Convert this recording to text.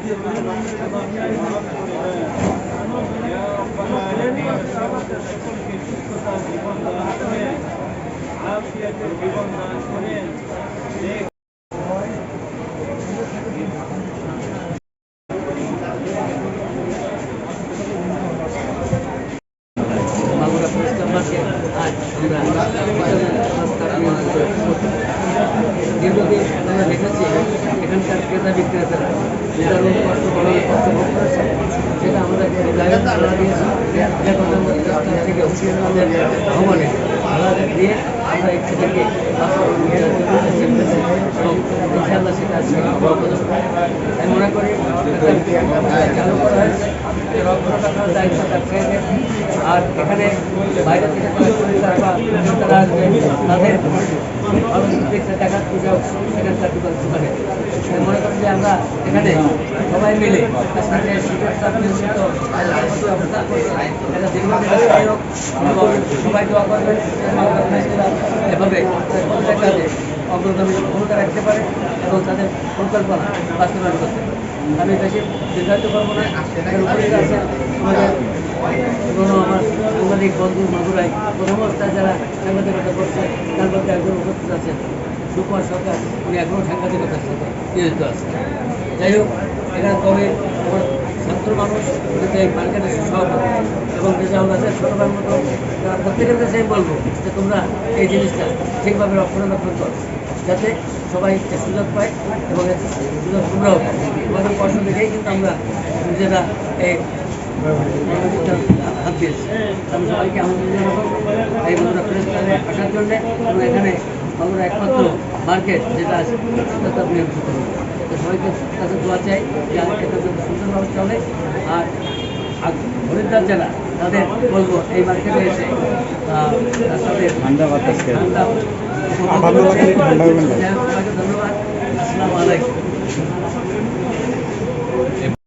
জীবন দান করেন। দীর্ঘদিন আমরা দেখেছি এখানকার ক্রেতা বিক্রেতারা নিদারুণ কষ্ট বড় কষ্ট ভোগ করেছে, সেটা আমাদের আমাদের ভ্রমণে আমাদের দিয়ে আমরা একটু থেকে এবং ইনশাআল্লাহ সেটা আজকে আমি মনে করি চালু করা হয়েছে রক্ষণ রাখার দায়িত্ব ব্যবসায়ীদের। আর এখানে বাইরে থেকে তারা আসবে, তাদের ভালো দেখতে দেখার সুযোগ এখানকার দোকানে। আমি মনে করি যে আমরা এখানে সবাই মিলে আজকে সবাই দোয়া করবেন এভাবে কাজে অগ্রগামী ভূমিকা রাখতে পারে এবং তাদের পরিকল্পনা বাস্তবায়ন করতে পারে। আমি বেশি দীর্ঘায়িত করবো না। উপস্থিত আছে আমাদের পুরোনো আমার সাংবাদিক বন্ধু মধুরাই প্রথম অবস্থায় যারা সাংবাদিকতা করছে তার মধ্যে একজন উপস্থিত আছেন সুকুমার সরকার, উনি এখনও সাংবাদিকতার সাথে নিয়োজিত আছেন। যাই হোক, এখানে তবে আমার ছাত্র মানুষ কিন্তু এই মার্কেটের সভাপতি এবং রেজাউল আছে ছোটবার মতো তারা প্রত্যেকের কাছে বলবো যে তোমরা এই জিনিসটা ঠিকভাবে রক্ষণাবেক্ষণ করো যাতে সবাই সুযোগ পায় এবং সুযোগ তোমরাও পাও। আমাদের কষ্ট দেখেই কিন্তু আমরা নিজেরা এই হাত দিয়েছি। আমি সবাইকে আমন্ত্রণ জানাবো এই বন্ধুরা প্রেস ক্লাবে আসার জন্যে এবং এখানে আমরা একমাত্র মার্কেট যেটা আছে সেটা নিয়ন্ত্রিত হবে। তো সবাইকে কাছে দোয়া চাই যে এটা যদি সুন্দরভাবে চলে। আর খরিদ্দার যারা তাদের বলবো এই মার্কেটে এসে তাদের ধন্যবাদ। আসসালামু আলাইকুম।